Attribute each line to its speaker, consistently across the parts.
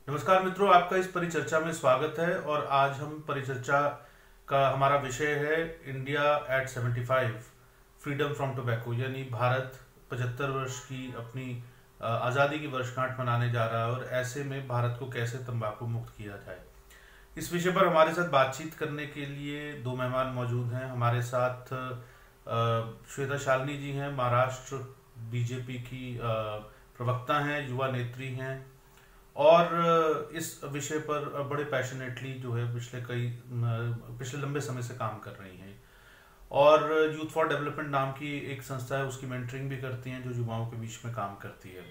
Speaker 1: नमस्कार मित्रों, आपका इस परिचर्चा में स्वागत है। और आज हम परिचर्चा का हमारा विषय है India at 75, freedom from tobacco, यानी भारत 75 वर्ष की अपनी आज़ादी की वर्षगांठ मनाने जा रहा है और ऐसे में भारत को कैसे तंबाकू मुक्त किया जाए। इस विषय पर हमारे साथ बातचीत करने के लिए दो मेहमान मौजूद हैं। हमारे साथ श्वेता शालिनी जी हैं, महाराष्ट्र बीजेपी की प्रवक्ता हैं, युवा नेत्री हैं और इस विषय पर बड़े पैशनेटली जो है पिछले लंबे समय से काम कर रही हैं। और यूथ फॉर डेवलपमेंट नाम की एक संस्था है, उसकी मेंटरिंग भी करती हैं, जो युवाओं के बीच में काम करती है।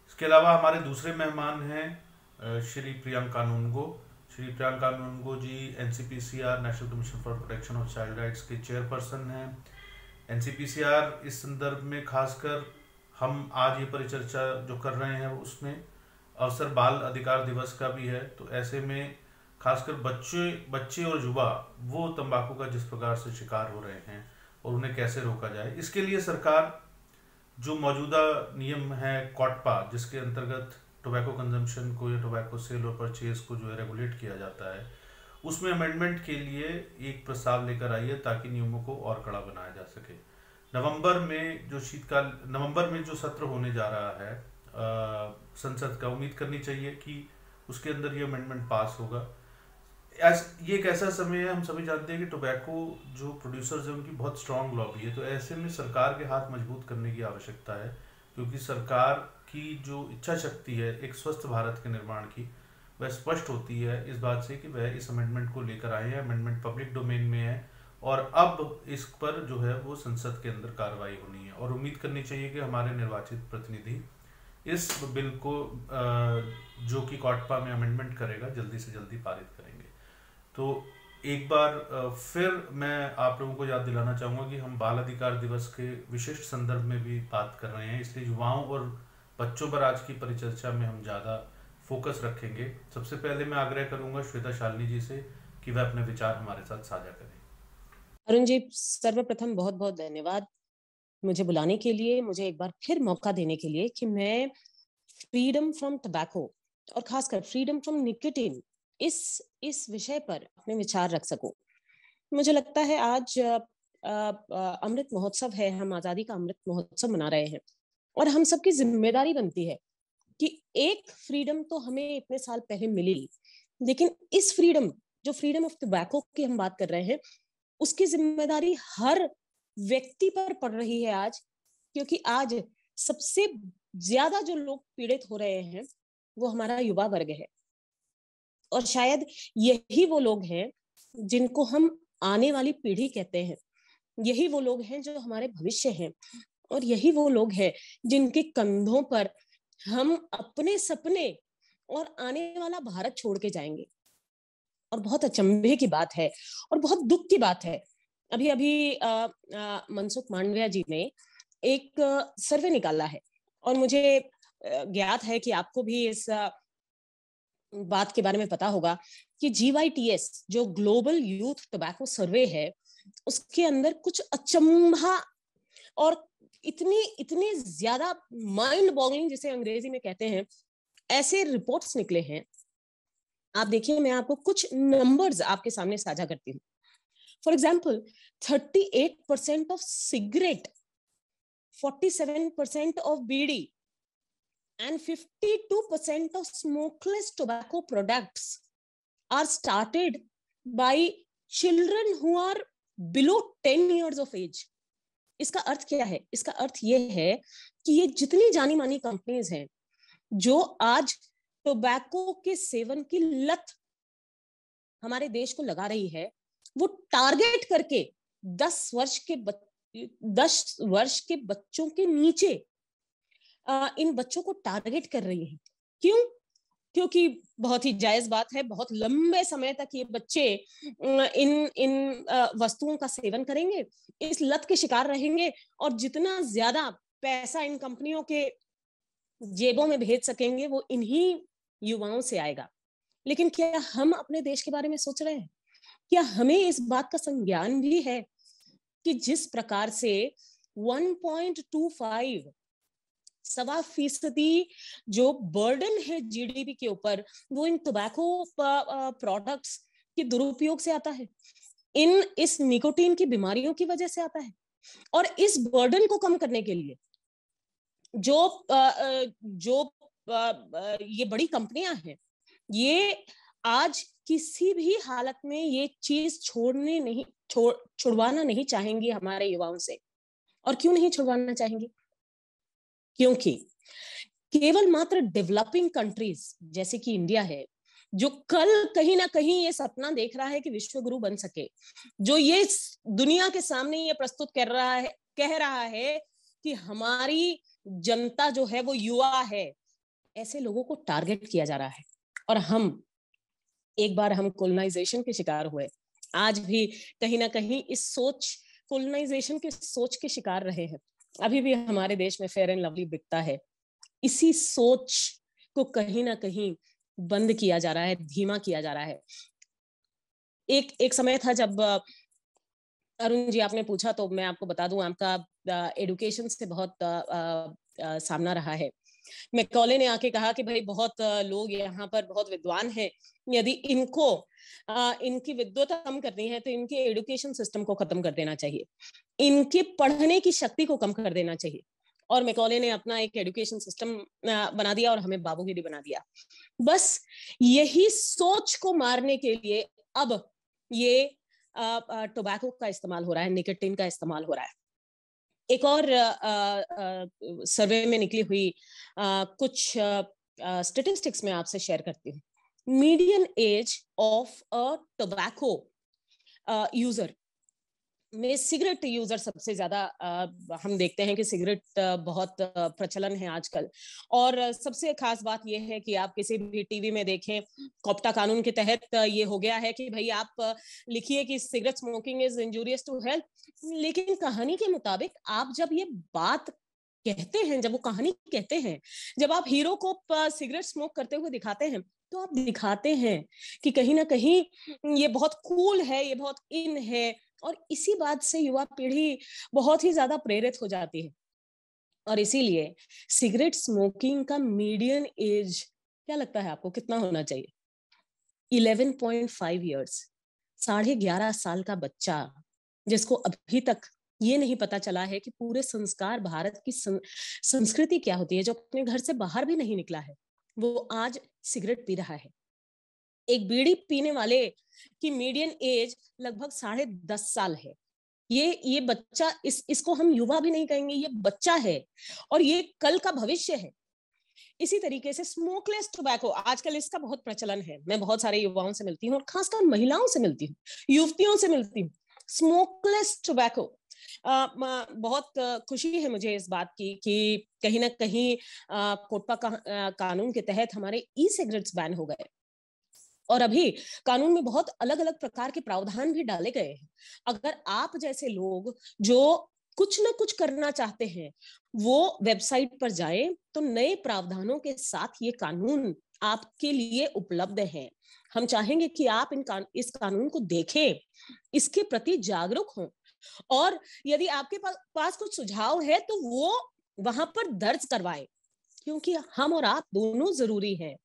Speaker 1: इसके अलावा हमारे दूसरे मेहमान हैं Shri Priyanka Nungo. Shri Priyanka Nungo ji NCPCR, national commission for protection of child rights के चेयरपर्सन हैं। एनसीपीसीआर इस संदर्भ में खासकर हम आज ये परिचर्चा जो कर रहे हैं उसमें अवसर बाल अधिकार दिवस का भी है। तो ऐसे में खासकर बच्चे बच्चे और युवा वो तंबाकू का जिस प्रकार से शिकार हो रहे हैं और उन्हें कैसे रोका जाए, इसके लिए सरकार जो मौजूदा नियम है कॉटपा, जिसके अंतर्गत टोबैको कंजम्पशन को या टोबैको सेल और परचेज को जो है रेगुलेट किया जाता है, उसमें अमेंडमेंट के लिए एक प्रस्ताव लेकर आई है ताकि नियमों को और कड़ा बनाया जा सके। नवंबर में जो सत्र होने जा रहा है संसद का, उम्मीद करनी चाहिए कि उसके अंदर ये अमेंडमेंट पास होगा। ये एक ऐसा समय है, हम सभी जानते हैं कि टोबैको जो प्रोड्यूसर्स हैं उनकी बहुत स्ट्रांग लॉबी है। तो ऐसे में सरकार के हाथ मजबूत करने की आवश्यकता है, क्योंकि सरकार की जो इच्छा शक्ति है एक स्वस्थ भारत के निर्माण की, वह स्पष्ट होती है इस बात से कि वह इस अमेंडमेंट को लेकर आए हैं। अमेंडमेंट पब्लिक डोमेन में है और अब इस पर जो है वो संसद के अंदर कार्रवाई होनी है और उम्मीद करनी चाहिए कि हमारे निर्वाचित प्रतिनिधि इस बिल को जो कि कॉटपा में अमेंडमेंट करेगा, जल्दी से जल्दी पारित करेंगे। तो एक बार फिर मैं आप लोगों को याद दिलाना चाहूँगा कि हम बाल अधिकार दिवस के विशिष्ट संदर्भ में भी बात कर रहे हैं, इसलिए युवाओं और बच्चों पर आज की परिचर्चा में हम ज़्यादा फोकस रखेंगे। सबसे पहले मैं आग्रह करूँगा श्वेता शालिनी जी से कि वह अपने विचार हमारे साथ साझा करें।
Speaker 2: अरुण जी, सर्वप्रथम बहुत बहुत धन्यवाद मुझे बुलाने के लिए, मुझे एक बार फिर मौका देने के लिए कि मैं फ्रीडम फ्रॉम टबैको और खासकर फ्रीडम फ्रॉम निकोटीन इस विषय पर अपने विचार रख सकूं। मुझे लगता है आज अमृत महोत्सव है, हम आजादी का अमृत महोत्सव मना रहे हैं और हम सबकी जिम्मेदारी बनती है कि एक फ्रीडम तो हमें इतने साल पहले मिली, लेकिन इस फ्रीडम, जो फ्रीडम ऑफ टबैको की हम बात कर रहे हैं, उसकी जिम्मेदारी हर व्यक्ति पर पड़ रही है आज। क्योंकि आज सबसे ज्यादा जो लोग पीड़ित हो रहे हैं वो हमारा युवा वर्ग है और शायद यही वो लोग हैं जिनको हम आने वाली पीढ़ी कहते हैं। यही वो लोग हैं जो हमारे भविष्य हैं और यही वो लोग हैं जिनके कंधों पर हम अपने सपने और आने वाला भारत छोड़ के जाएंगे। और बहुत अचंभे की बात है और बहुत दुख की बात है, अभी अभी मनसुख मांडविया जी ने एक सर्वे निकाला है और मुझे ज्ञात है कि आपको भी इस बात के बारे में पता होगा कि GYTS जो ग्लोबल यूथ टोबैको सर्वे है, उसके अंदर कुछ अचंभा और इतनी इतने ज्यादा माइंड बॉगलिंग, जिसे अंग्रेजी में कहते हैं, ऐसे रिपोर्ट्स निकले हैं। आप देखिए, मैं आपको कुछ नंबर्स आपके सामने साझा करती हूँ। For example, 38% of cigarette, 47% of bidi and 52% of smokeless tobacco products are started by children who are below 10 years of age. इसका अर्थ क्या है? इसका अर्थ ये है कि ये जितनी जानी मानी कंपनीज हैं जो आज टोबैको के सेवन की लत हमारे देश को लगा रही है, वो टारगेट करके 10 वर्ष के बच्चों के नीचे इन बच्चों को टारगेट कर रही है। क्यों? क्योंकि बहुत ही जायज बात है, बहुत लंबे समय तक ये बच्चे इन इन वस्तुओं का सेवन करेंगे, इस लत के शिकार रहेंगे और जितना ज्यादा पैसा इन कंपनियों के जेबों में भेज सकेंगे वो इन्हीं युवाओं से आएगा। लेकिन क्या हम अपने देश के बारे में सोच रहे हैं? क्या हमें इस बात का संज्ञान भी है कि जिस प्रकार से 1.25 7% जो बर्डन है जीडीपी के ऊपर, वो इन टोबैको प्रोडक्ट्स के दुरुपयोग से आता है, इस निकोटीन की बीमारियों की वजह से आता है। और इस बर्डन को कम करने के लिए जो ये बड़ी कंपनियां हैं, ये आज किसी भी हालत में ये चीज छुड़वाना नहीं चाहेंगी हमारे युवाओं से। और क्यों नहीं छुड़वाना चाहेंगी? क्योंकि केवल मात्र डेवलपिंग कंट्रीज जैसे कि इंडिया है, जो कल कहीं ना कहीं ये सपना देख रहा है कि विश्व गुरु बन सके, जो ये दुनिया के सामने ये प्रस्तुत कह रहा है कि हमारी जनता जो है वो युवा है, ऐसे लोगों को टारगेट किया जा रहा है। और एक बार हम कोलोनाइजेशन के शिकार हुए, आज भी कहीं ना कहीं कोलोनाइजेशन की सोच के शिकार रहे हैं। अभी भी हमारे देश में फेयर एंड लवली बिकता है। इसी सोच को कहीं ना कहीं बंद किया जा रहा है, धीमा किया जा रहा है। एक समय था जब अरुण जी आपने पूछा, तो मैं आपको बता दूं, आपका एडुकेशन से बहुत सामना रहा है। मैकॉले ने आके कहा कि भाई बहुत लोग यहाँ पर बहुत विद्वान हैं, यदि इनकी विद्वता कम करनी है तो इनके एजुकेशन सिस्टम को खत्म कर देना चाहिए, इनके पढ़ने की शक्ति को कम कर देना चाहिए। और मैकॉले ने अपना एक एजुकेशन सिस्टम बना दिया और हमें बाबूगिरी बना दिया। बस यही सोच को मारने के लिए अब ये टोबैको का इस्तेमाल हो रहा है, निकोटीन का इस्तेमाल हो रहा है। एक और सर्वे में निकली हुई कुछ स्टेटिस्टिक्स में आपसे शेयर करती हूँ। Median age of a tobacco user में सिगरेट यूजर सबसे ज्यादा हम देखते हैं कि सिगरेट बहुत प्रचलन है आजकल। और सबसे खास बात यह है कि आप किसी भी टीवी में देखें, कोप्टा कानून के तहत ये हो गया है कि भाई आप लिखिए कि cigarette smoking is injurious to health, लेकिन कहानी के मुताबिक आप जब ये बात कहते हैं, जब वो कहानी कहते हैं, जब आप हीरो को सिगरेट स्मोक करते हुए दिखाते हैं, तो आप दिखाते हैं कि कहीं ना कहीं ये बहुत कूल है, ये बहुत इन है। और इसी बात से युवा पीढ़ी बहुत ही ज्यादा प्रेरित हो जाती है। और इसीलिए सिगरेट स्मोकिंग का मीडियन एज क्या लगता है आपको कितना होना चाहिए? 11.5 ईयर्स। 11.5 साल का बच्चा जिसको अभी तक ये नहीं पता चला है कि पूरे संस्कार, भारत की संस्कृति क्या होती है, जो अपने घर से बाहर भी नहीं निकला है, वो आज सिगरेट पी रहा है। एक बीड़ी पीने वाले की मीडियन एज लगभग 10.5 साल है। ये बच्चा, इसको हम युवा भी नहीं कहेंगे, ये बच्चा है और ये कल का भविष्य है। इसी तरीके से स्मोकलेस टोबैको, आजकल इसका बहुत प्रचलन है। मैं बहुत सारे युवाओं से मिलती हूँ और खासकर महिलाओं से मिलती हूँ, युवतियों से मिलती हूँ। स्मोकलेस टोबैको, बहुत खुशी है मुझे इस बात की कि कहीं ना कहीं कोटपा कानून के तहत हमारे ई सिगरेट्स बैन हो गए। और अभी कानून में बहुत अलग अलग प्रकार के प्रावधान भी डाले गए हैं। अगर आप जैसे लोग जो कुछ ना कुछ करना चाहते हैं, वो वेबसाइट पर जाएं, तो नए प्रावधानों के साथ ये कानून आपके लिए उपलब्ध है। हम चाहेंगे कि आप इस कानून को देखें, इसके प्रति जागरूक हों, और यदि आपके पास कुछ सुझाव है तो वो वहां पर दर्ज करवाएं, क्योंकि हम और आप दोनों जरूरी हैं।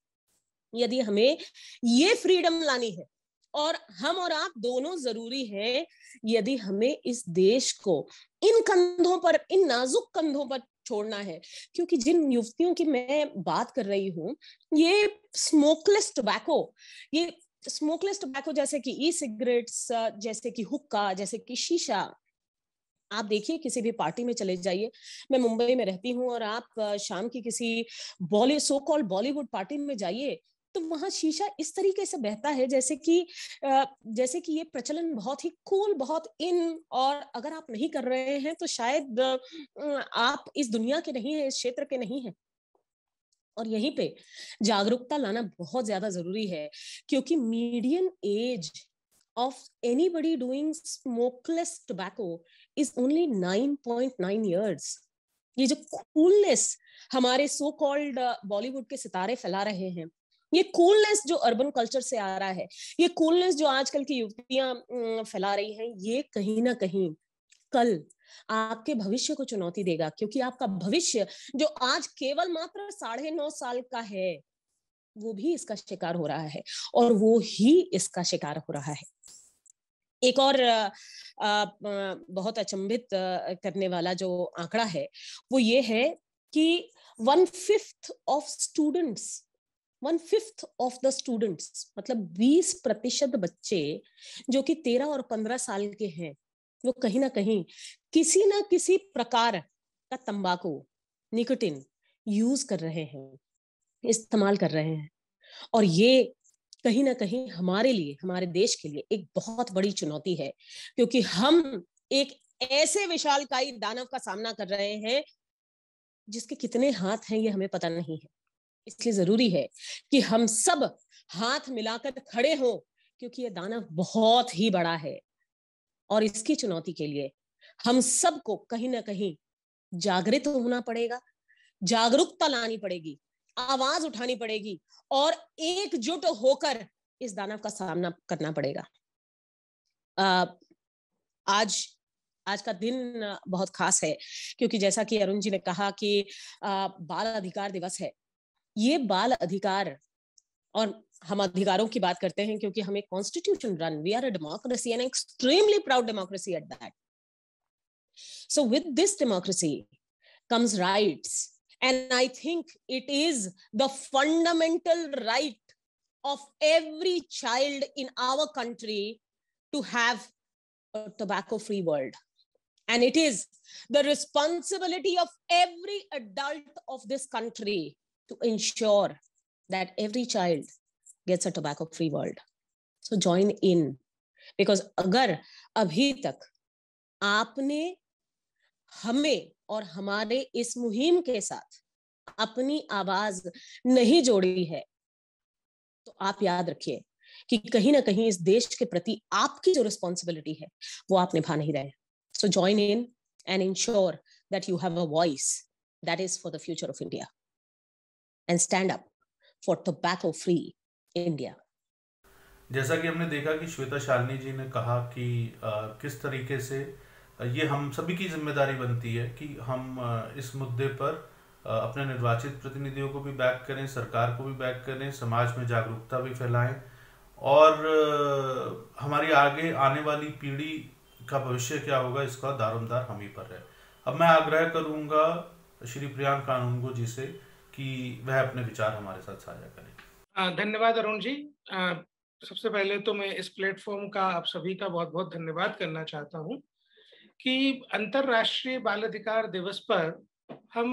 Speaker 2: यदि हमें ये फ्रीडम लानी है, और हम और आप दोनों जरूरी हैं, यदि हमें इस देश को इन कंधों पर, इन नाजुक कंधों पर छोड़ना है। क्योंकि जिन युवतियों की मैं बात कर रही हूँ, ये स्मोकलेस टोबैको जैसे कि ई सिगरेट्स, जैसे कि हुक्का, जैसे कि शीशा, आप देखिए किसी भी पार्टी में चले जाइए। मैं मुंबई में रहती हूँ, और आप शाम की किसी सो कॉल्ड बॉलीवुड पार्टी में जाइए, तो वहां शीशा इस तरीके से बहता है जैसे कि ये प्रचलन बहुत ही कूल, बहुत इन, और अगर आप नहीं कर रहे हैं तो शायद आप इस दुनिया के नहीं है, इस क्षेत्र के नहीं है। और यहीं पे जागरूकता लाना बहुत ज्यादा जरूरी है, क्योंकि median age of anybody doing smokeless tobacco is only 9.9 years. ये जो कूलनेस हमारे सो कॉल्ड बॉलीवुड के सितारे फैला रहे हैं, ये कूलनेस जो अर्बन कल्चर से आ रहा है, ये कूलनेस जो आजकल की युवतियां फैला रही हैं, ये कहीं ना कहीं कल आपके भविष्य को चुनौती देगा, क्योंकि आपका भविष्य जो आज केवल मात्र 9.5 साल का है, वो भी इसका शिकार हो रहा है, और वो ही इसका शिकार हो रहा है। एक और बहुत अचंभित करने वाला जो आंकड़ा है, वो ये है कि 1/5 ऑफ द स्टूडेंट्स, मतलब 20% बच्चे जो कि 13 और 15 साल के हैं, वो कहीं ना किसी प्रकार का तंबाकू, निकोटिन यूज कर रहे हैं, इस्तेमाल कर रहे हैं। और ये कहीं ना कहीं हमारे लिए, हमारे देश के लिए एक बहुत बड़ी चुनौती है, क्योंकि हम एक ऐसे विशालकाय दानव का सामना कर रहे हैं जिसके कितने हाथ हैं ये हमें पता नहीं है। इसलिए जरूरी है कि हम सब हाथ मिलाकर खड़े हों, क्योंकि ये दानव बहुत ही बड़ा है, और इसकी चुनौती के लिए हम सबको कहीं ना कहीं जागृत होना पड़ेगा, जागरूकता लानी पड़ेगी, आवाज उठानी पड़ेगी, और एकजुट होकर इस दानव का सामना करना पड़ेगा। आज आज का दिन बहुत खास है, क्योंकि जैसा कि अरुण जी ने कहा कि बाल अधिकार दिवस है। ये बाल अधिकार, और हम अधिकारों की बात करते हैं क्योंकि हम एक constitution run, we are a democracy and extremely proud democracy at that. So with this democracy comes rights, and I think it is the fundamental right of every child in our country to have a tobacco free world, and it is the responsibility of every adult of this country to ensure that every child gets a tobacco free world. So join in, because अगर अभी तक आपने हमें और हमारे इस मुहिम के साथ अपनी आवाज नहीं जोड़ी है, तो आप याद रखिए कि कहीं ना कहीं इस देश के प्रति आपकी जो रिस्पॉन्सिबिलिटी है वो आप निभा नहीं रहे। So join in and ensure that you have a voice that is for the future of India, and stand up for tobacco free India.
Speaker 1: जैसा कि हमने देखा कि श्वेता शालिनी जी ने कहा कि किस तरीके से ये हम सभी की जिम्मेदारी बनती है कि हम इस मुद्दे पर अपने निर्वाचित प्रतिनिधियों को भी बैक करें, सरकार को भी बैक करें, समाज में जागरूकता भी फैलाएं, और हमारी आगे आने वाली पीढ़ी का भविष्य क्या होगा इसका दारोमदार हम ही पर है। अब मैं आग्रह करूंगा श्री प्रियांक कानूनगो जी से कि वह अपने विचार हमारे साथ साझा करें।
Speaker 3: धन्यवाद अरुण जी। सबसे पहले तो मैं इस प्लेटफॉर्म का आप सभी का बहुत बहुत धन्यवाद करना चाहता हूं कि अंतर्राष्ट्रीय बाल अधिकार दिवस पर हम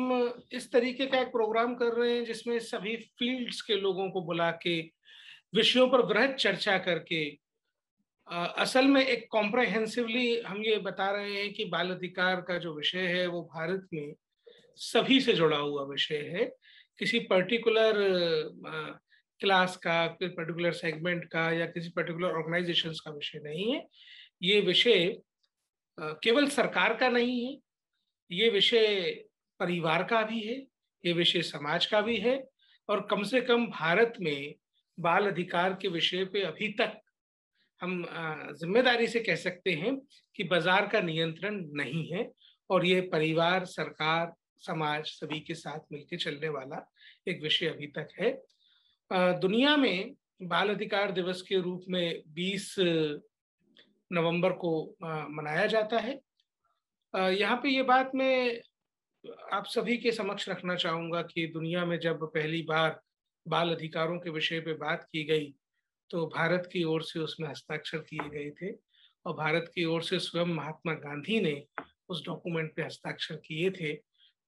Speaker 3: इस तरीके का एक प्रोग्राम कर रहे हैं जिसमें सभी फील्ड्स के लोगों को बुला के विषयों पर वृहद चर्चा करके असल में एक कॉम्प्रहेंसिवली हम ये बता रहे हैं कि बाल अधिकार का जो विषय है वो भारत में सभी से जुड़ा हुआ विषय है। किसी पर्टिकुलर क्लास का, किसी पर्टिकुलर सेगमेंट का या किसी पर्टिकुलर ऑर्गेनाइजेशंस का विषय नहीं है। ये विषय केवल सरकार का नहीं है, ये विषय परिवार का भी है, ये विषय समाज का भी है, और कम से कम भारत में बाल अधिकार के विषय पे अभी तक हम जिम्मेदारी से कह सकते हैं कि बाजार का नियंत्रण नहीं है, और ये परिवार, सरकार, समाज सभी के साथ मिलकर चलने वाला एक विषय अभी तक है। दुनिया में बाल अधिकार दिवस के रूप में 20 नवंबर को मनाया जाता है। यहाँ पे ये बात मैं आप सभी के समक्ष रखना चाहूंगा कि दुनिया में जब पहली बार बाल अधिकारों के विषय पे बात की गई तो भारत की ओर से उसमें हस्ताक्षर किए गए थे, और भारत की ओर से स्वयं महात्मा गांधी ने उस डॉक्यूमेंट पे हस्ताक्षर किए थे।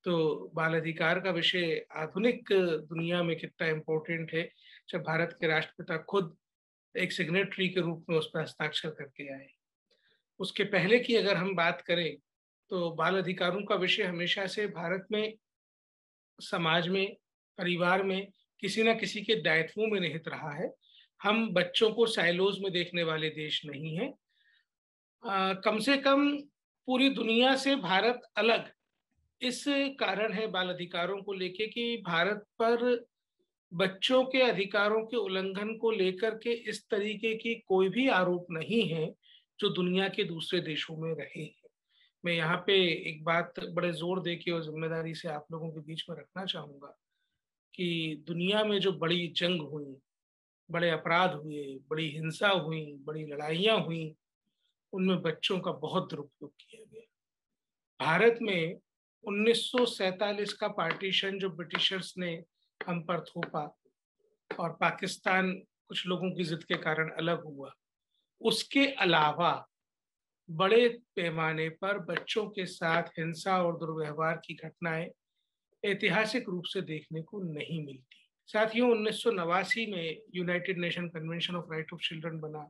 Speaker 3: तो बाल अधिकार का विषय आधुनिक दुनिया में कितना इम्पोर्टेंट है जब भारत के राष्ट्रपिता खुद एक सिग्नेटरी के रूप में उस पर हस्ताक्षर करके आए। उसके पहले की अगर हम बात करें तो बाल अधिकारों का विषय हमेशा से भारत में, समाज में, परिवार में किसी न किसी के दायित्वों में निहित रहा है। हम बच्चों को साइलोज में देखने वाले देश नहीं है। कम से कम पूरी दुनिया से भारत अलग इस कारण है बाल अधिकारों को लेके कि भारत पर बच्चों के अधिकारों के उल्लंघन को लेकर के इस तरीके की कोई भी आरोप नहीं है जो दुनिया के दूसरे देशों में रहे हैं। मैं यहाँ पे एक बात बड़े जोर दे के और जिम्मेदारी से आप लोगों के बीच में रखना चाहूंगा कि दुनिया में जो बड़ी जंग हुई, बड़े अपराध हुए, बड़ी हिंसा हुई, बड़ी लड़ाइयाँ हुई, उनमें बच्चों का बहुत दुरुपयोग किया गया। भारत में 1947 का पार्टीशन जो ब्रिटिशर्स ने हम पर थोपा और पाकिस्तान कुछ लोगों की जिद के कारण अलग हुआ, उसके अलावा बड़े पैमाने पर बच्चों के साथ हिंसा और दुर्व्यवहार की घटनाएं ऐतिहासिक रूप से देखने को नहीं मिलती। साथियों, 1989 में United nation convention of right of children बना,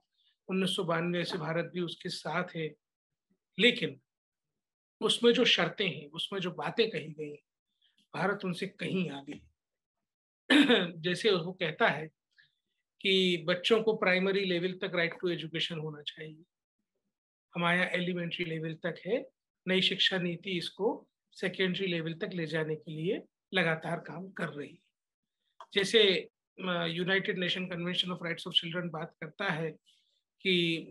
Speaker 3: 1992 से भारत भी उसके साथ है, लेकिन उसमें जो शर्तें हैं, उसमें जो बातें कही गई, भारत उनसे कहीं आगे जैसे वो कहता है कि बच्चों को प्राइमरी लेवल तक राइट टू एजुकेशन होना चाहिए, हमारा एलिमेंट्री लेवल तक है। नई शिक्षा नीति इसको सेकेंडरी लेवल तक ले जाने के लिए लगातार काम कर रही है। जैसे United nation convention of rights of children बात करता है कि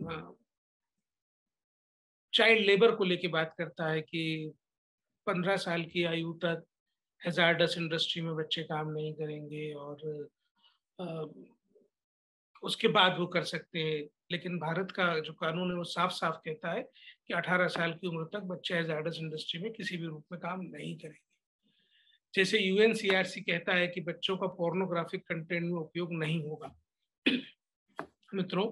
Speaker 3: चाइल्ड लेबर को लेके बात करता है कि 15 साल की आयु तक हैजार्डस इंडस्ट्री में बच्चे काम नहीं करेंगे और उसके बाद वो कर सकते हैं। लेकिन भारत का जो कानून है वो साफ साफ कहता है कि 18 साल की उम्र तक बच्चे हैजार्डस इंडस्ट्री में किसी भी रूप में काम नहीं करेंगे। जैसे यूएनसीआरसी कहता है कि बच्चों का पोर्नोग्राफिक कंटेंट में उपयोग नहीं होगा। मित्रों,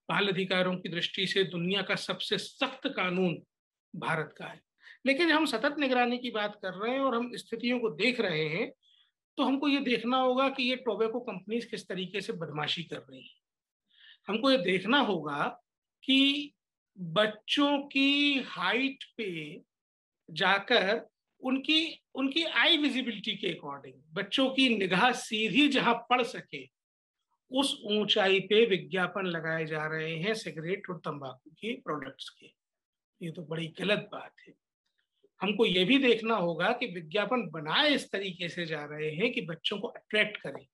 Speaker 3: बाल अधिकारों की दृष्टि से दुनिया का सबसे सख्त कानून भारत का है, लेकिन हम सतत निगरानी की बात कर रहे हैं और हम स्थितियों को देख रहे हैं, तो हमको ये देखना होगा कि ये टोबैको कंपनीज किस तरीके से बदमाशी कर रही हैं। हमको ये देखना होगा कि बच्चों की हाइट पे जाकर उनकी उनकी आई विजिबिलिटी के अकॉर्डिंग बच्चों की निगाह सीधी जहां पड़ सके उस ऊंचाई पे विज्ञापन लगाए जा रहे हैं सिगरेट और तंबाकू के प्रोडक्ट्स के। ये तो बड़ी गलत बात है। हमको ये भी देखना होगा कि विज्ञापन बनाए इस तरीके से जा रहे हैं कि बच्चों को अट्रैक्ट करें,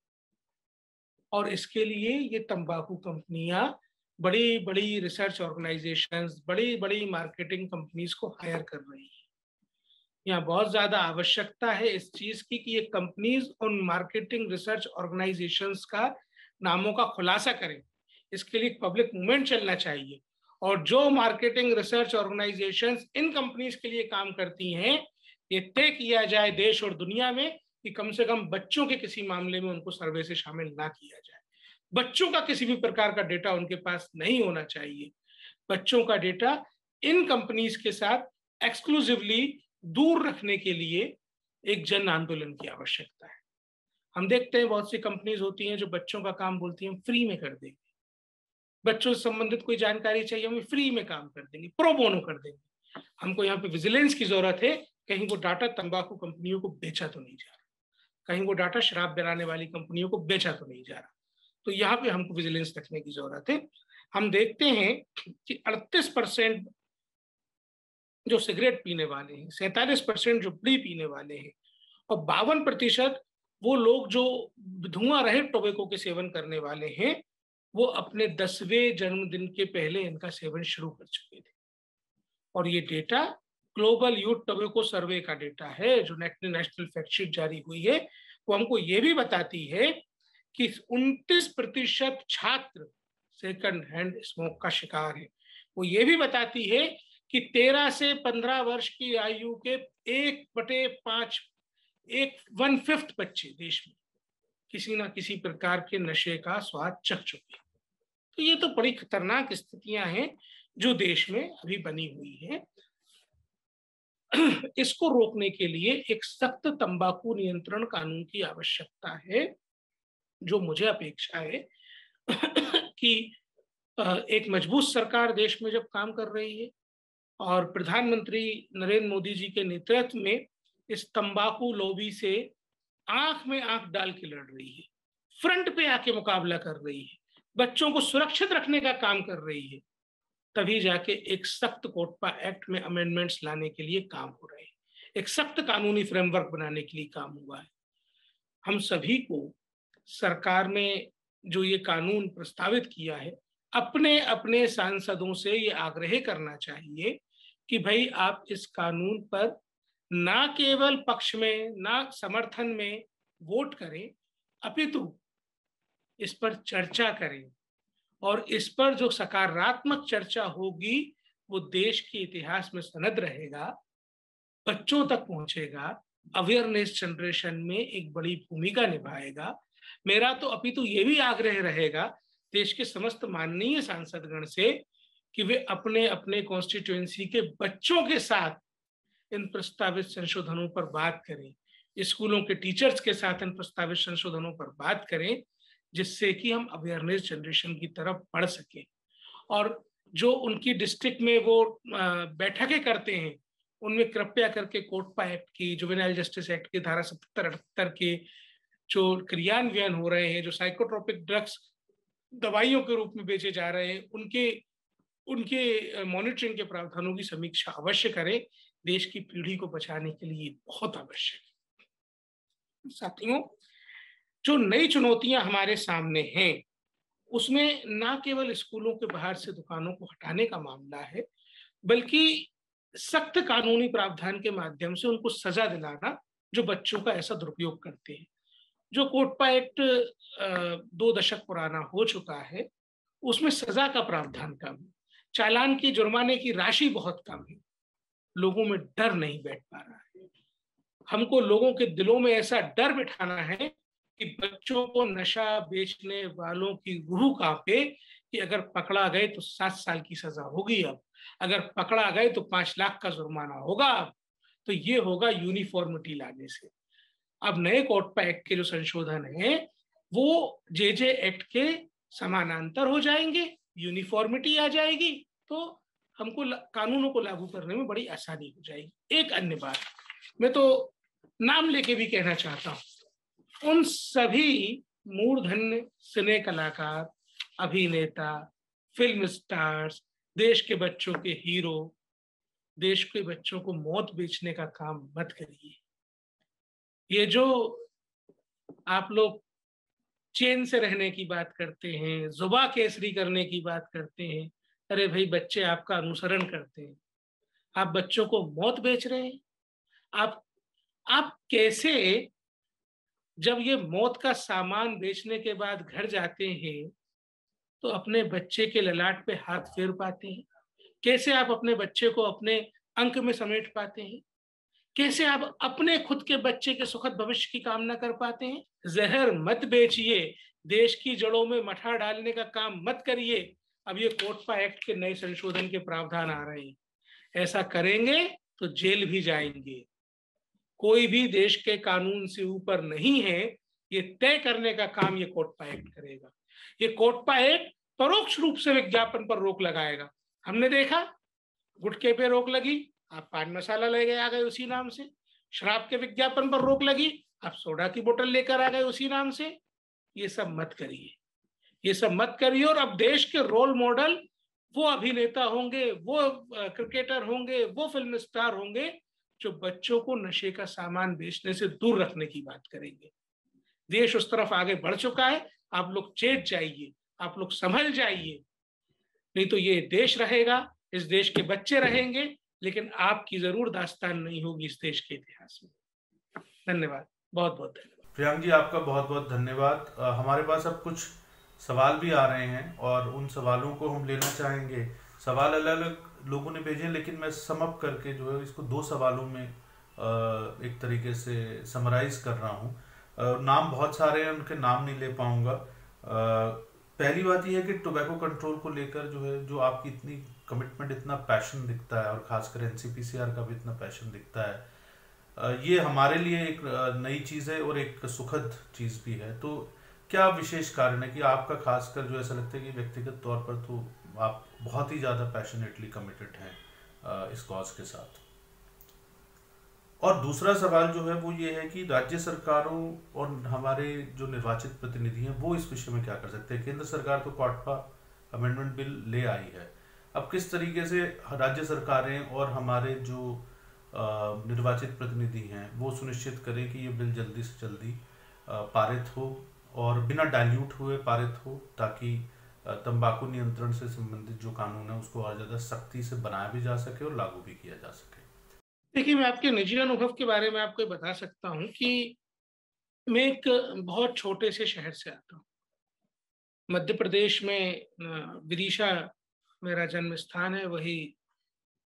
Speaker 3: और इसके लिए ये तंबाकू कंपनियां बड़ी बड़ी रिसर्च ऑर्गेनाइजेशंस, बड़ी बड़ी मार्केटिंग कंपनीज को हायर कर रही हैं। यहाँ बहुत ज्यादा आवश्यकता है इस चीज की कि ये कंपनीज उन मार्केटिंग रिसर्च ऑर्गेनाइजेशंस का नामों का खुलासा करें। इसके लिए पब्लिक मूवमेंट चलना चाहिए, और जो मार्केटिंग रिसर्च ऑर्गेनाइजेशंस इन कंपनीज के लिए काम करती हैं, ये तय किया जाए देश और दुनिया में कि कम से कम बच्चों के किसी मामले में उनको सर्वे से शामिल ना किया जाए। बच्चों का किसी भी प्रकार का डेटा उनके पास नहीं होना चाहिए। बच्चों का डेटा इन कंपनीज के साथ एक्सक्लूसिवली दूर रखने के लिए एक जन आंदोलन की आवश्यकता है। हम देखते हैं बहुत सी कंपनीज होती हैं जो बच्चों का काम बोलती हैं फ्री में कर देंगे, बच्चों से संबंधित कोई जानकारी चाहिए हमें फ्री में काम कर देंगे, प्रो बोनो कर देंगे। हमको यहाँ पे विजिलेंस की जरूरत है, कहीं वो डाटा तंबाकू कंपनियों को बेचा तो नहीं जा रहा, कहीं वो डाटा शराब बनाने वाली कंपनियों को बेचा तो नहीं जा रहा। तो यहाँ पे हमको विजिलेंस रखने की जरूरत है। हम देखते हैं कि 38% जो सिगरेट पीने वाले हैं, 47% जो बीड़ी पीने वाले हैं, और 52% वो लोग जो धुआं रहित टोबैको के सेवन करने वाले हैं, वो अपने 10वें जन्मदिन के पहले इनका सेवन शुरू कर चुके थे। और ये डेटा ग्लोबल यूथ टोबैको सर्वे का डेटा है जो नेशनल फैक्टशीट जारी हुई है। वो हमको ये भी बताती है कि 29% छात्र सेकंड हैंड स्मोक का शिकार है। वो ये भी बताती है कि 13 से 15 वर्ष की आयु के 1/5 1/5 बच्चे देश में किसी ना किसी प्रकार के नशे का स्वाद चख चुके हैं। तो ये तो बड़ी खतरनाक स्थितियां हैं जो देश में अभी बनी हुई हैं। इसको रोकने के लिए एक सख्त तंबाकू नियंत्रण कानून की आवश्यकता है, जो मुझे अपेक्षा है कि एक मजबूत सरकार देश में जब काम कर रही है और प्रधानमंत्री नरेंद्र मोदी जी के नेतृत्व में इस तंबाकू लॉबी से आंख में आंख डाल के लड़ रही है, फ्रंट पे आके मुकाबला कर रही है, बच्चों को सुरक्षित रखने का काम कर रही है, तभी जाके एक सख्त कोटपा एक्ट में अमेंडमेंट्स लाने के लिए काम हो रहे हैं, एक सख्त कानूनी फ्रेमवर्क बनाने के लिए काम हुआ है। हम सभी को सरकार ने जो ये कानून प्रस्तावित किया है, अपने अपने सांसदों से ये आग्रह करना चाहिए कि भाई आप इस कानून पर ना केवल पक्ष में ना समर्थन में वोट करें, अपितु इस पर चर्चा करें, और इस पर जो सकारात्मक चर्चा होगी वो देश के इतिहास में सनद रहेगा, बच्चों तक पहुंचेगा, अवेयरनेस जनरेशन में एक बड़ी भूमिका निभाएगा। मेरा तो अपितु ये भी आग्रह रहेगा देश के समस्त माननीय सांसदगण से कि वे अपने अपने कॉन्स्टिट्यूएंसी के बच्चों के साथ इन प्रस्तावित संशोधनों पर बात करें, स्कूलों के टीचर्स के साथ इन प्रस्तावित संशोधनों पर बात करें, जिससे कि हम अवेयरनेस जनरेशन की तरफ बढ़ सके। और जो उनकी डिस्ट्रिक्ट में वो बैठकें करते हैं, उनमें कृपया करके कोटपा एक्ट की, जुवेनाइल जस्टिस एक्ट की धारा 77-78 के जो क्रियान्वयन हो रहे हैं, जो साइकोट्रोपिक ड्रग्स दवाइयों के रूप में बेचे जा रहे हैं, उनके मॉनिटरिंग के प्रावधानों की समीक्षा अवश्य करें। देश की पीढ़ी को बचाने के लिए बहुत आवश्यक है। साथियों, जो नई चुनौतियां हमारे सामने हैं, उसमें ना केवल स्कूलों के बाहर से दुकानों को हटाने का मामला है, बल्कि सख्त कानूनी प्रावधान के माध्यम से उनको सजा दिलाना जो बच्चों का ऐसा दुरुपयोग करते हैं। जो कोटपा एक्ट 2 दशक पुराना हो चुका है, उसमें सजा का प्रावधान कम है, चालान की जुर्माने की राशि बहुत कम है, लोगों में डर नहीं बैठ पा रहा है। हमको लोगों के दिलों में ऐसा डर बिठाना है कि बच्चों को नशा बेचने वालों की रूह कांपे कि अगर पकड़ा गए तो 7 साल की सजा होगी, अब अगर पकड़ा गए तो 5 लाख का जुर्माना होगा। अब तो ये होगा यूनिफॉर्मिटी लाने से। अब नए कोटपा एक्ट के जो संशोधन है वो जेजे एक्ट के समानांतर हो जाएंगे, यूनिफॉर्मिटी आ जाएगी, तो हमको कानूनों को लागू करने में बड़ी आसानी हो जाएगी। एक अन्य बात मैं तो नाम लेके भी कहना चाहता हूं, उन सभी मूर्धन्य सिने कलाकार, अभिनेता, फिल्म स्टार्स, देश के बच्चों के हीरो, देश के बच्चों को मौत बेचने का काम मत करिए। ये जो आप लोग चैन से रहने की बात करते हैं, जुबा केसरी करने की बात करते हैं, अरे भाई बच्चे आपका अनुसरण करते हैं, आप बच्चों को मौत बेच रहे हैं। आप कैसे, जब ये मौत का सामान बेचने के बाद घर जाते हैं तो अपने बच्चे के ललाट पे हाथ फेर पाते हैं? कैसे आप अपने बच्चे को अपने अंक में समेट पाते हैं? कैसे आप अपने खुद के बच्चे के सुखद भविष्य की कामना कर पाते हैं? जहर मत बेचिए, देश की जड़ों में मठा डालने का काम मत करिए। अब ये कोटपा एक्ट के नए संशोधन के प्रावधान आ रहे हैं, ऐसा करेंगे तो जेल भी जाएंगे। कोई भी देश के कानून से ऊपर नहीं है, ये तय करने का काम ये कोटपा एक्ट करेगा। ये कोटपा एक्ट परोक्ष रूप से विज्ञापन पर रोक लगाएगा। हमने देखा गुटखे पे रोक लगी, आप पान मसाला ले गए आ गए उसी नाम से। शराब के विज्ञापन पर रोक लगी, आप सोडा की बोतल लेकर आ गए उसी नाम से। ये सब मत करिए, ये सब मत करिए। और अब देश के रोल मॉडल वो अभिनेता होंगे, वो क्रिकेटर होंगे, वो फिल्म स्टार होंगे जो बच्चों को नशे का सामान बेचने से दूर रखने की बात करेंगे। देश उस तरफ आगे बढ़ चुका है, आप लोग चेत जाइए, आप लोग संभल जाइए, नहीं तो ये देश रहेगा, इस देश के बच्चे रहेंगे, लेकिन आपकी जरूर दास्तान नहीं होगी इस देश के इतिहास में। धन्यवाद, बहुत बहुत धन्यवाद।
Speaker 1: प्रियांक जी, आपका बहुत बहुत धन्यवाद। हमारे पास अब कुछ सवाल भी आ रहे हैं और उन सवालों को हम लेना चाहेंगे। सवाल अलग अलग लोगों ने भेजे, लेकिन मैं सम अप करके जो है इसको 2 सवालों में एक तरीके से समराइज कर रहा हूँ। नाम बहुत सारे हैं, उनके नाम नहीं ले पाऊंगा। पहली बात यह है कि टोबैको कंट्रोल को लेकर जो है, जो आपकी इतनी कमिटमेंट, इतना पैशन दिखता है, और खासकर एनसीपीसीआर का भी इतना पैशन दिखता है, ये हमारे लिए एक नई चीज़ है और एक सुखद चीज़ भी है। तो क्या विशेष कारण है कि आपका खासकर जो ऐसा लगता है कि व्यक्तिगत तौर पर तो आप बहुत ही ज़्यादा पैशनेटली कमिटेड हैं इस कॉज के साथ? और दूसरा सवाल जो है वो ये है कि राज्य सरकारों और हमारे जो निर्वाचित प्रतिनिधि हैं वो इस विषय में क्या कर सकते हैं? केंद्र सरकार तो कोटपा अमेंडमेंट बिल ले आई है, अब किस तरीके से राज्य सरकारें और हमारे जो निर्वाचित प्रतिनिधि हैं वो सुनिश्चित करें कि ये बिल जल्दी से जल्दी पारित हो और बिना डाइल्यूट हुए पारित हो, ताकि तंबाकू नियंत्रण से संबंधित जो कानून है उसको और ज़्यादा सख्ती से बनाया भी जा सके और लागू भी किया जा सके।
Speaker 3: देखिए, मैं आपके निजी अनुभव के बारे में आपको बता सकता हूँ कि मैं एक बहुत छोटे से शहर से आता हूँ। मध्य प्रदेश में विदिशा मेरा जन्म स्थान है, वही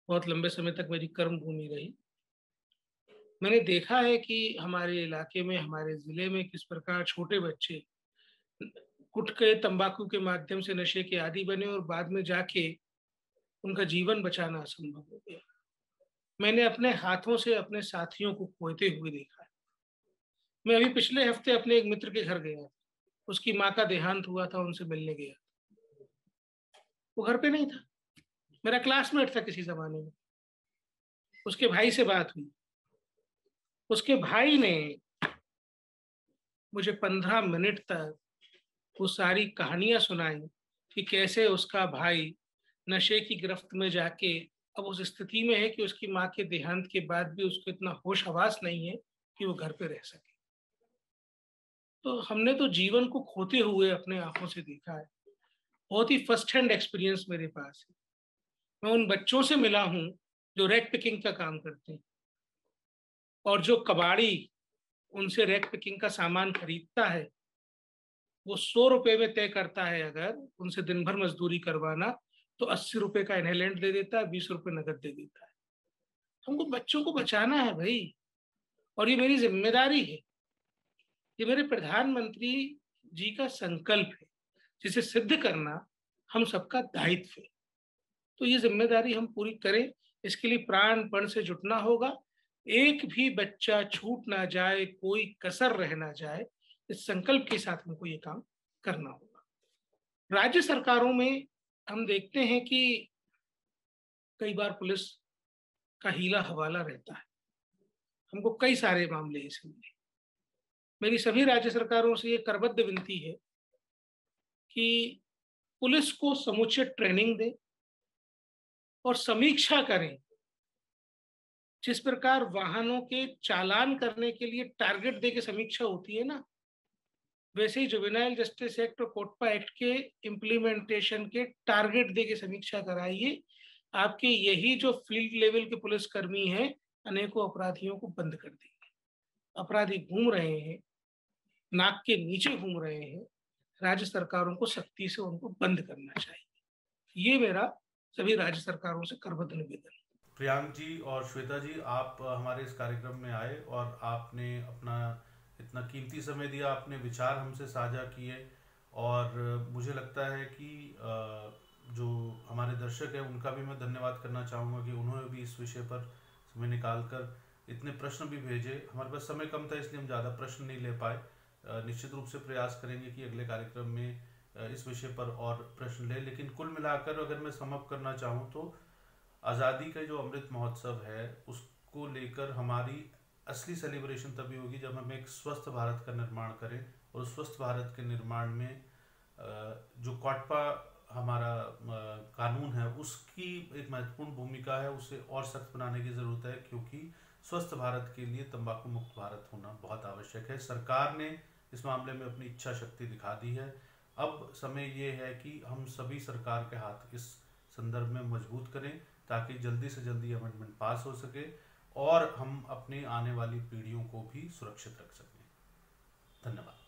Speaker 3: बहुत लंबे समय तक मेरी कर्म भूमि रही। मैंने देखा है कि हमारे इलाके में, हमारे जिले में किस प्रकार छोटे बच्चे गुटखे, तंबाकू के माध्यम से नशे के आदी बने और बाद में जाके उनका जीवन बचाना असंभव हो गया। मैंने अपने हाथों से अपने साथियों को खोते हुए देखा है। मैं अभी पिछले हफ्ते अपने एक मित्र के घर गया, उसकी माँ का देहांत हुआ था, उनसे मिलने गया। वो घर पे नहीं था, मेरा क्लासमेट था किसी जमाने में। उसके भाई से बात हुई, उसके भाई ने मुझे 15 मिनट तक वो सारी कहानियां सुनाई कि कैसे उसका भाई नशे की गिरफ्त में जाके अब उस स्थिति में है कि उसकी माँ के देहांत के बाद भी उसको इतना होश हवास नहीं है कि वो घर पे रह सके। तो हमने तो जीवन को खोते हुए अपने आंखों से देखा है। बहुत ही फर्स्ट हैंड एक्सपीरियंस मेरे पास है। मैं उन बच्चों से मिला हूं जो रैक पिकिंग का काम करते हैं, और जो कबाड़ी उनसे रैक पिकिंग का सामान खरीदता है, वो 100 रुपए में तय करता है अगर उनसे दिन भर मजदूरी करवाना, तो 80 रुपए का इनहेलेंट दे देता है, 20 रुपए नगद दे देता है। हमको बच्चों को बचाना है भाई, और ये मेरी जिम्मेदारी है, ये मेरे प्रधानमंत्री जी का संकल्प है, जिसे सिद्ध करना हम सबका दायित्व है। तो ये जिम्मेदारी हम पूरी करें, इसके लिए प्राणपण से जुटना होगा। एक भी बच्चा छूट ना जाए, कोई कसर रह ना जाए, इस संकल्प के साथ हमको ये काम करना होगा। राज्य सरकारों में हम देखते हैं कि कई बार पुलिस का हीला हवाला रहता है। हमको कई सारे मामले ऐसे मिले। मेरी सभी राज्य सरकारों से ये करबद्ध विनती है कि पुलिस को समुचित ट्रेनिंग दें और समीक्षा करें। जिस प्रकार वाहनों के चालान करने के लिए टारगेट दे के समीक्षा होती है ना, वैसे ही जुवेनाइल जस्टिस एक्ट और कोटपा एक्ट के इम्प्लीमेंटेशन के टारगेट दे के समीक्षा कराइए। आपके यही जो फील्ड लेवल के पुलिसकर्मी हैं, अनेकों अपराधियों को बंद कर देंगे। अपराधी घूम रहे हैं, नाक के नीचे घूम रहे हैं, राज्य सरकारों को सख्ती से उनको बंद करना चाहिए। ये मेरा सभी राज्य सरकारों से करबद्ध निवेदन है।
Speaker 1: प्रियांक जी और श्वेता जी, आप हमारे इस कार्यक्रम में आए और आपने अपना इतना कीमती समय दिया, आपने विचार हमसे साझा किए, और मुझे लगता है कि जो हमारे दर्शक हैं उनका भी मैं धन्यवाद करना चाहूँगा कि उन्होंने भी इस विषय पर समय निकालकर इतने प्रश्न भी भेजे। हमारे पास समय कम था इसलिए हम ज़्यादा प्रश्न नहीं ले पाए। निश्चित रूप से प्रयास करेंगे कि अगले कार्यक्रम में इस विषय पर और प्रश्न ले। लेकिन कुल मिलाकर अगर मैं समअप करना चाहूँ तो आज़ादी का जो अमृत महोत्सव है उसको लेकर हमारी असली सेलिब्रेशन तभी होगी जब हम एक स्वस्थ भारत का निर्माण करें, और उस स्वस्थ भारत के निर्माण में जो कोटपा हमारा कानून है उसकी एक महत्वपूर्ण भूमिका है। उसे और सख्त बनाने की ज़रूरत है, क्योंकि स्वस्थ भारत के लिए तंबाकू मुक्त भारत होना बहुत आवश्यक है। सरकार ने इस मामले में अपनी इच्छा शक्ति दिखा दी है। अब समय ये है कि हम सभी सरकार के हाथ इस संदर्भ में मजबूत करें ताकि जल्दी से जल्दी अमेंडमेंट पास हो सके और हम अपनी आने वाली पीढ़ियों को भी सुरक्षित रख सकें। धन्यवाद।